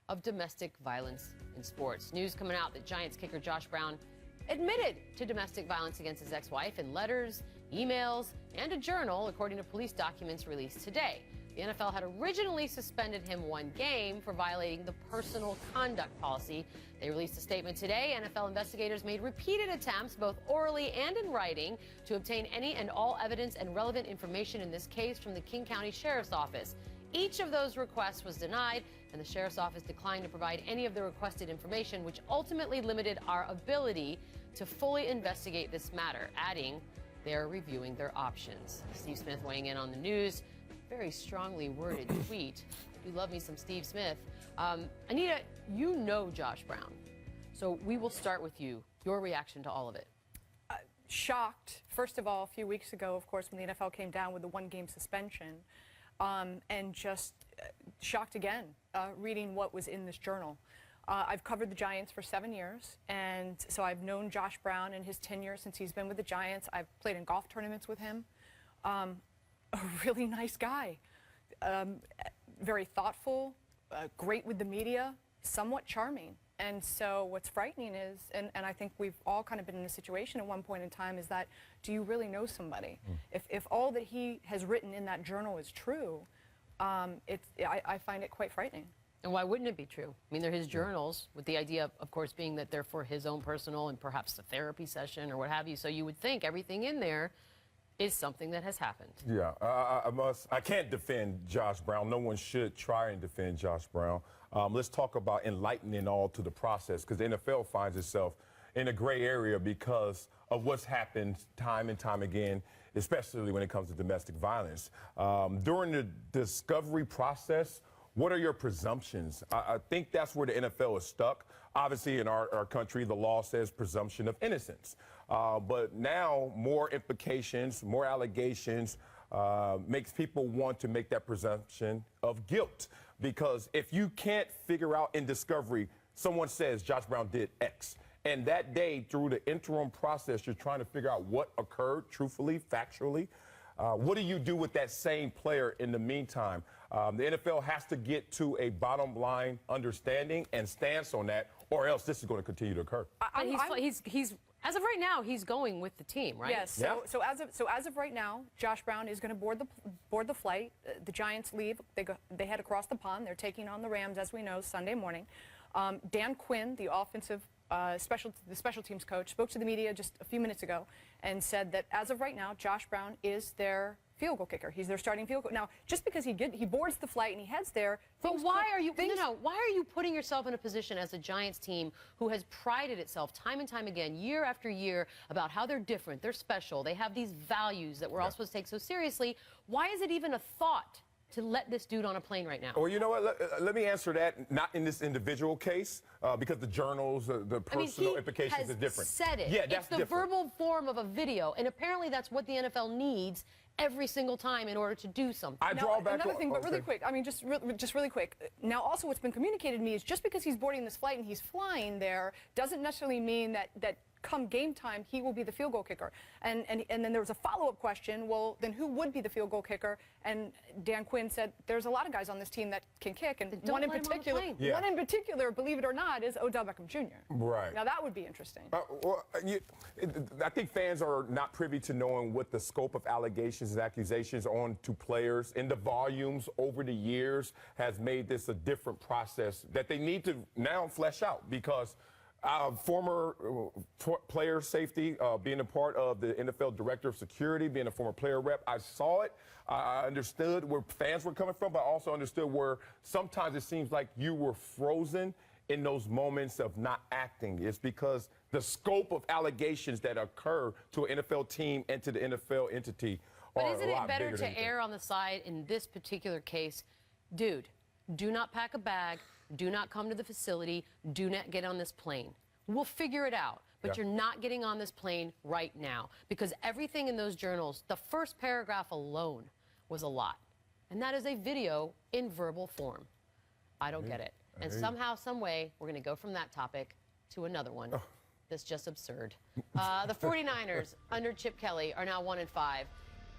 of domestic violence in sports. News coming out that Giants kicker Josh Brown admitted to domestic violence against his ex-wife in letters, emails, and a journal, according to police documents released today. The NFL had originally suspended him 1 game for violating the personal conduct policy. They released a statement today. NFL investigators made repeated attempts, both orally and in writing, to obtain any and all evidence and relevant information in this case from the King County Sheriff's Office. Each of those requests was denied, and the Sheriff's Office declined to provide any of the requested information, which ultimately limited our ability to fully investigate this matter, adding they're reviewing their options. Steve Smith weighing in on the news. Very strongly worded tweet. You love me some Steve Smith. Anita, you know Josh Brown, so we will start with you. Your reaction to all of it? Shocked. First of all, a few weeks ago, of course, when the NFL came down with the 1-game suspension, and just shocked again reading what was in this journal. I've covered the Giants for 7 years, and so I've known Josh Brown in his tenure since he's been with the Giants. I've played in golf tournaments with him. A really nice guy, very thoughtful, great with the media, somewhat charming. And so what's frightening is, and I think we've all kind of been in a situation at one point in time, is that do you really know somebody? If all that he has written in that journal is true, I find it quite frightening. And why wouldn't it be true? I mean, they're his journals, with the idea, of course, being that they're for his own personal and perhaps a therapy session or what have you. So you would think everything in there is something that has happened. Yeah, I can't defend Josh Brown. No one should try and defend Josh Brown. Let's talk about enlightening all to the process, because the NFL finds itself in a gray area because of what's happened time and time again, especially when it comes to domestic violence. During the discovery process, what are your presumptions? I think that's where the NFL is stuck. Obviously, in our country, the law says presumption of innocence. But now more implications, more allegations makes people want to make that presumption of guilt. Because if you can't figure out in discovery, someone says Josh Brown did X, and that day through the interim process, you're trying to figure out what occurred truthfully, factually. What do you do with that same player in the meantime? The NFL has to get to a bottom line understanding and stance on that, or else this is going to continue to occur. He's as of right now, he's going with the team, right? Yes. So as of right now, Josh Brown is going to board the flight. The Giants leave. They head across the pond. They're taking on the Rams, as we know, Sunday morning. Dan Quinn, the offensive special teams coach, spoke to the media just a few minutes ago and said that as of right now, Josh Brown is their field goal kicker. He's their starting field goal. Now, just because he boards the flight and he heads there. But why are you why are you putting yourself in a position as a Giants team who has prided itself time and time again, year after year, about how they're different, they're special, they have these values that we're all supposed to take so seriously? Why is it even a thought to let this dude on a plane right now? Well, you know what? Let me answer that, not in this individual case, because the journals, the personal implications are different. Said it. Yeah, that's it's the verbal form of a video, and apparently that's what the NFL needs every single time in order to do something. I draw back another thing, but really quick. I mean, just really quick. Now, also, what's been communicated to me is just because he's boarding this flight and he's flying there doesn't necessarily mean that come game time, he will be the field goal kicker. And then there was a follow-up question, well, then who would be the field goal kicker? And Dan Quinn said, there's a lot of guys on this team that can kick, and one in particular, believe it or not, is Odell Beckham Jr. Right. Now, that would be interesting. I think fans are not privy to knowing what the scope of allegations and accusations on to players in the volumes over the years has made this a different process that they need to now flesh out, because former player safety, being a part of the NFL Director of Security, being a former player rep, I saw it. I understood where fans were coming from, but I also understood where sometimes it seems like you were frozen in those moments of not acting. It's because the scope of allegations that occur to an NFL team and to the NFL entity are a lot bigger. But isn't it better to err on the side in this particular case? Dude, do not pack a bag. Do not come to the facility. Do not get on this plane. We'll figure it out. But you're not getting on this plane right now, because everything in those journals, the first paragraph alone, was a lot. And that is a video in verbal form. I don't get it. And somehow, some way, we're going to go from that topic to another one that's just absurd. The 49ers, under Chip Kelly, are now 1-5.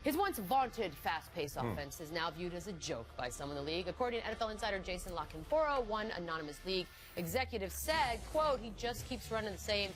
His once vaunted fast-paced offense is now viewed as a joke by some in the league. According to NFL insider Jason LaCanfora, one anonymous league executive said, quote, he just keeps running the same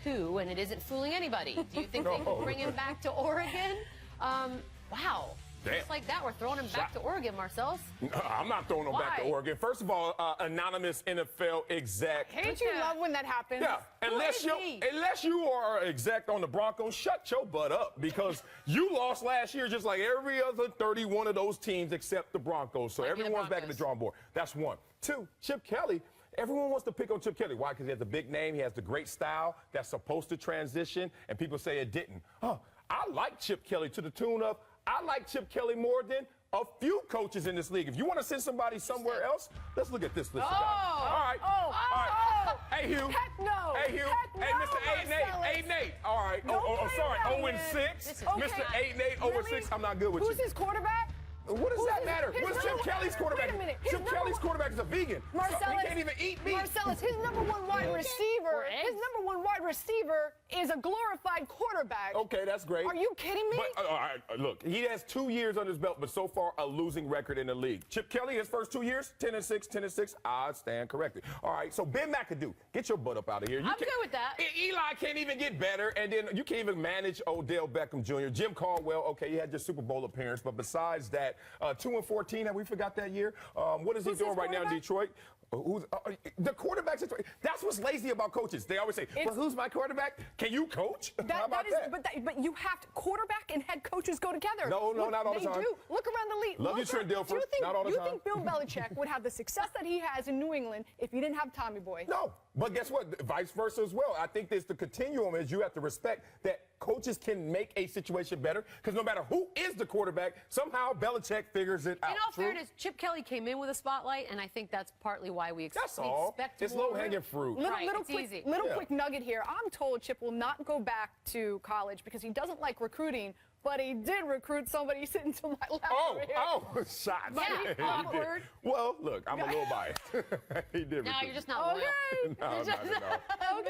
poo and it isn't fooling anybody. Do you think they can bring him back to Oregon? Wow. Damn. Just like that, we're throwing him back to Oregon, Marcellus. I'm not throwing him back to Why? Oregon. First of all, anonymous NFL exec. Don't you love when that happens? Yeah, unless you are exec on the Broncos, shut your butt up because you lost last year just like every other 31 of those teams except the Broncos. So everyone's back in the drawing board. That's one. Two, Chip Kelly. Everyone wants to pick on Chip Kelly. Why? Because he has a big name. He has the great style that's supposed to transition, and people say it didn't. Oh, I like Chip Kelly to the tune of I like Chip Kelly more than a few coaches in this league. If you want to send somebody somewhere else, let's look at this list. All right. Hey, Hugh. Heck no. Hey, Hugh. Heck Hey, no, Mr. 8-8. All right. I'm sorry. 0-6. Mr. 8-8, 0-6. I'm not good with you. Who's his quarterback? What does that matter? What's Chip Kelly's quarterback? Wait a minute. Chip Kelly's quarterback is a vegan. Marcellus, he can't even eat meat. Marcellus, his number one wide receiver is a glorified quarterback. Okay, that's great. Are you kidding me? But, all right, look, he has 2 years under his belt, but so far a losing record in the league. Chip Kelly, his first 2 years, 10-6, 10-6. I stand corrected. All right, so Ben McAdoo, get your butt up out of here. I'm good with that. Eli can't even get better, and then you can't even manage Odell Beckham Jr. Jim Caldwell, okay, you had your Super Bowl appearance, but besides that, 2-14, have we forgot that year? What is he doing right now in Detroit? Who's the quarterback situation? That's what's lazy about coaches. They always say, well, who's my quarterback? Can you coach? How about that? But you have to, quarterback and head coaches go together. No, not all the time. They do. Look around the league. Love you, Trent Dilfer. Not all the time. You think Bill Belichick would have the success that he has in New England if he didn't have Tommy Boy? No, but guess what? Vice versa as well. I think there's the continuum is you have to respect that coaches can make a situation better because no matter who is the quarterback, somehow Belichick figures it out. In all fairness, Chip Kelly came in with a spotlight, and I think that's partly why we expect It's low-hanging fruit. Little quick nugget here. I'm told Chip will not go back to college because he doesn't like recruiting, but he did recruit somebody sitting to my left. Shots. Yeah, awkward. Well, look, I'm a little biased. He did recruit. No, you're just not loyal.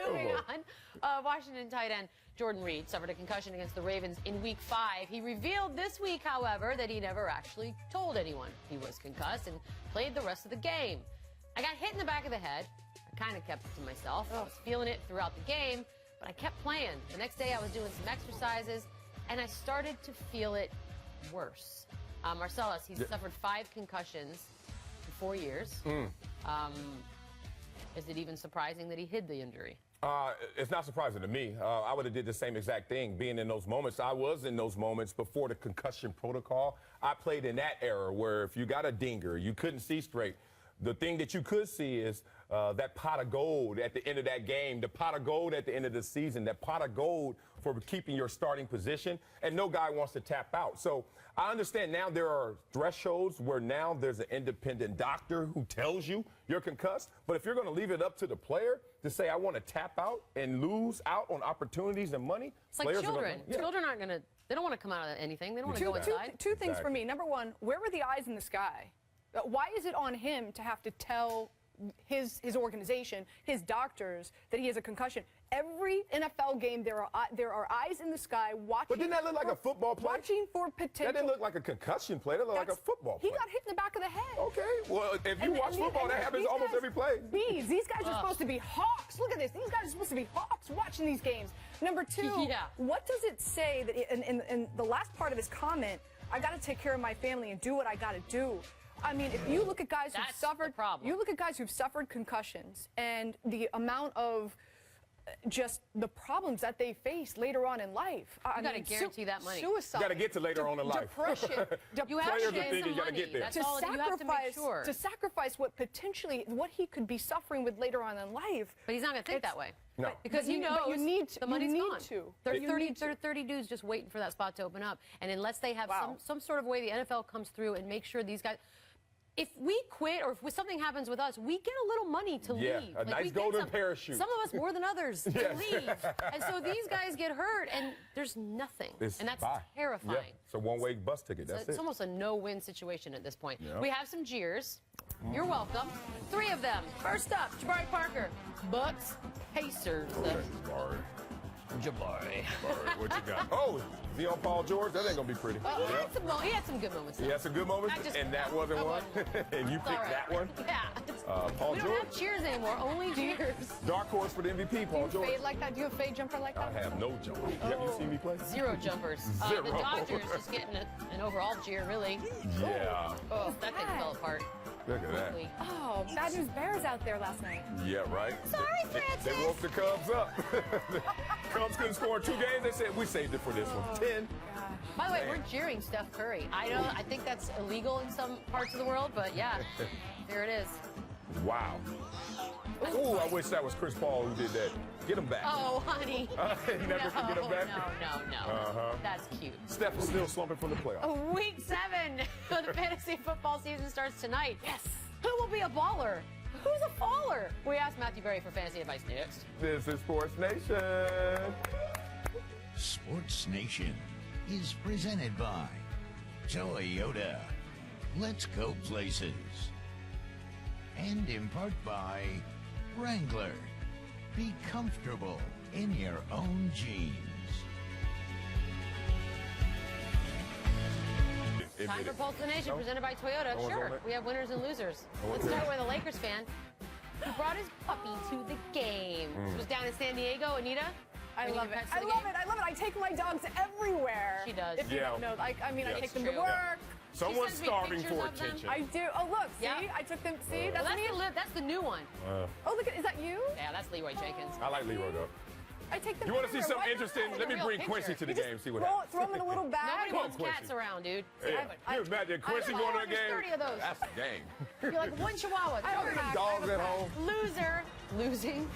Moving on. Washington tight end Jordan Reed suffered a concussion against the Ravens in Week 5. He revealed this week, however, that he never actually told anyone he was concussed and played the rest of the game. I got hit in the back of the head. I kind of kept it to myself. I was feeling it throughout the game, but I kept playing. The next day I was doing some exercises, and I started to feel it worse. Marcellus, he's suffered 5 concussions in 4 years. Is it even surprising that he hid the injury? It's not surprising to me. I would have did the same exact thing, being in those moments. I was in those moments before the concussion protocol. I played in that era where if you got a dinger, you couldn't see straight. The thing that you could see is that pot of gold at the end of that game, the pot of gold at the end of the season, that pot of gold for keeping your starting position, and no guy wants to tap out. So I understand now there are thresholds where now there's an independent doctor who tells you you're concussed, but if you're going to leave it up to the player to say, I want to tap out and lose out on opportunities and money, it's like children. Children aren't going to, they don't want to come out of anything. They don't want to go inside. Two things for me. Number one, where were the eyes in the sky? Why is it on him to have to tell his organization, his doctors, that he has a concussion? Every NFL game, there are eyes in the sky watching. But didn't that look like a football play? Watching for potential. That didn't look like a concussion play. That looked like a football play. He got hit in the back of the head. Okay. Well, if you watch football, that happens almost every play. These guys are supposed to be hawks. Look at this. These guys are supposed to be hawks watching these games. Number two, what does it say that in the last part of his comment, I got to take care of my family and do what I got to do? I mean, if you look at guys who've suffered concussions and the amount of just the problems that they face later on in life. You got to guarantee that money. Suicide. You got to get to later on in life. Depression. You have to get some money. That's all you have to make sure. To sacrifice what he could be suffering with later on in life. But he's not going to think that way. No. Because he knows the money's gone. There are 30 dudes just waiting for that spot to open up. And unless they have some sort of way the NFL comes through and make sure these guys... If we quit or if something happens with us, we get a little money to leave. A nice golden parachute. Some of us more than others to leave. And so these guys get hurt, and there's nothing. And that's terrifying. Yeah. It's a one-way bus ticket. That's it. It's almost a no-win situation at this point. Yep. We have some jeers. You're welcome. 3 of them. First up, Jabari Parker. Bucks, Pacers. Jabari. What you got? Oh, is he on Paul George? That ain't gonna be pretty. Well, he had some good moments. He had some good moments, and that wasn't one. And you picked that one. Yeah. Paul we George. don't have cheers anymore. Only cheers. Dark horse for the MVP, Paul George. Fade like that? Do you have a fade jumper like that? I have no jumper. Have you seen me play? Zero jumpers. Zero. The Dodgers just getting an overall cheer, really. Yeah. Oh, that thing fell apart. Look at that. quickly. Oh, Bad News Bears out there last night. Yeah, right. Sorry, Francis. They woke the Cubs up. Cubs couldn't score in 2 games. They said, we saved it for this one. 10. By the way, we're cheering Steph Curry. I think that's illegal in some parts of the world, but yeah, there it is. Wow. Ooh, I wish that was Chris Paul who did that. Get him back. Oh, honey. Never can get him back. No. That's cute. Steph is still slumping from the playoffs. Week 7 of the fantasy football season starts tonight. Yes. Who will be a baller? Who's a faller? We asked Matthew Berry for fantasy advice next. This is Sports Nation. Sports Nation is presented by Toyota. Let's go places. And in part by Wrangler. Be comfortable in your own jeans. Time for Pulse of the Nation, presented by Toyota. No one's on Sure, it? we have winners and losers. Let's start with a Lakers fan who brought his puppy to the game. This was down in San Diego. Anita? I bringing love your it. pets to I the love game? it. I love it. I take my dogs everywhere. She does. If you Yeah. don't know, I Yeah, take them to true. work. Someone's sends me starving pictures for of them. attention. I do. Oh, look. See? Yeah. I took them. See? Well, That's me. that's the new one. Oh, look at. Is that you? Yeah, that's Leroy Jenkins. I like Leroy, though. I take them You want to see everywhere. something Why interesting? not? Let me real bring picture. Quincy to the You just game, see what throw, happens. throw them in a little bag. Nobody Come on, wants cats Quincy. around, dude. Yeah. You imagine Quincy going to a there's game? 30 of those. That's a game. You're like, one chihuahua. I have a pack. Dogs at home. Loser. Losing.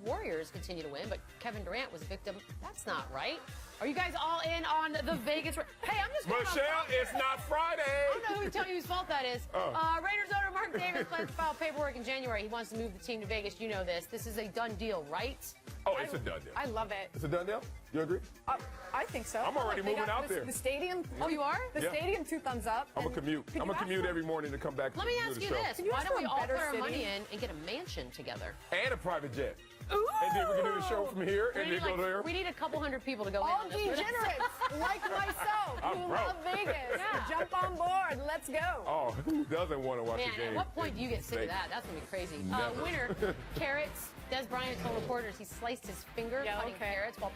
Warriors continue to win, but Kevin Durant was a victim. That's not right. Are you guys all in on the Vegas? Hey, I'm just going on Michelle, Friday. it's not Friday. I don't know who to tell you whose fault that is. Oh. Raiders owner Mark Davis plans to file paperwork in January. He wants to move the team to Vegas. You know this. This is a done deal, right? Oh, it's a done deal. I love it. It's a done deal? You agree? I think so. I'm already They moving got out the, there. The stadium. Oh, you are? The Yeah. stadium, 2 thumbs up. I'm and a commute. could I'm you a ask commute for- every morning to come back Let me to ask the you show. this. Can you Why ask don't for we a all put better our city? money in and get a mansion together? And a private jet. Ooh! And then we can do the show from here, and We then need, go there. we need a couple hundred people to go in All on this. degenerates like myself I'm who broke. love Vegas. Yeah. Jump on board. Let's go. Oh, who doesn't want to watch Man, a game? at what point do you get sick of Vegas? that? That's going to be crazy. Never. Winner, carrots. Des Bryant told reporters he sliced his finger Yeah, cutting okay. carrots while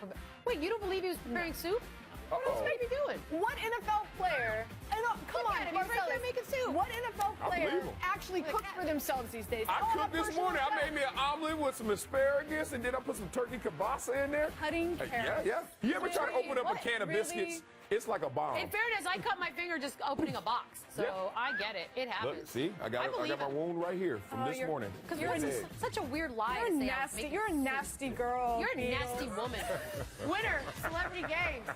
Wait, you don't believe he was preparing soup? What else could he be doing? What NFL player? Come Look on, at him, he's right Marcellus. there making soup. What NFL I player believe him. actually cooks for themselves these days? I Oh, cooked this personal morning. I chef. made me an omelet with some asparagus, and then I put some turkey kielbasa in there. Cutting Yeah, carrots. yeah. You ever try to Really? open up a What? can of Really? biscuits? It's like a bomb. In fairness, I cut my finger just opening a box, so Yeah. I get it. It happens. Look, see, I got believe my it. wound right here from Oh, this you're- morning. Because You're it's a- such a weird lie You're to say I was nasty. making You're a soup. nasty girl. You're a Beadle. nasty woman. Winner, Celebrity Games.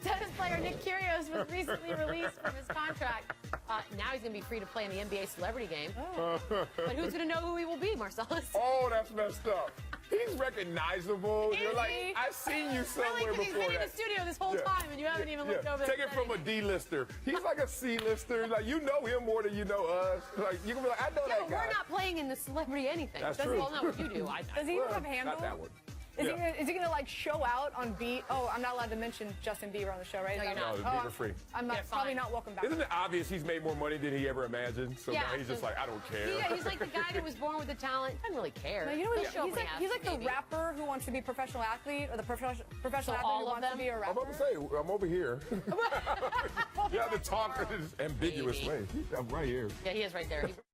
Tennis player Nick Kyrgios was recently released from his contract. Now he's going to be free to play in the NBA Celebrity Game. But who's going to know who he will be, Marcellus? Oh, that's messed up. He's recognizable. You're Is like, he? I've seen you somewhere Really? Because he's before been in that. the studio this whole Yeah. time and you haven't even looked over Take there. it from a D-lister. He's like a C-lister. Like, you know him more than you know us. Like, you can be like, I know Yeah, that but guy. we're not playing in the celebrity anything. That's Does true. Well, not what you do. Does he even Well, have handle? Not that one. Is Yeah. he gonna like show out on beat? Oh, I'm not allowed to mention Justin Bieber on the show, right? No, Is you're that- not. No, the Bieber free. I'm not, Yeah, probably fine. not welcome back. Isn't it obvious he's made more money than he ever imagined? So Yeah, now he's just so- like, I don't care. Yeah, he's like the guy that was born with the talent. Doesn't really care. No, you know what? He'll show He's up when like, he he's has like to, the maybe. rapper who wants to be a professional athlete, or the professional So athlete all who of wants to them? be a I'm rapper. about to say, I'm over here. You have to talk in this ambiguous Maybe. way. I'm right here. Yeah, he is right there.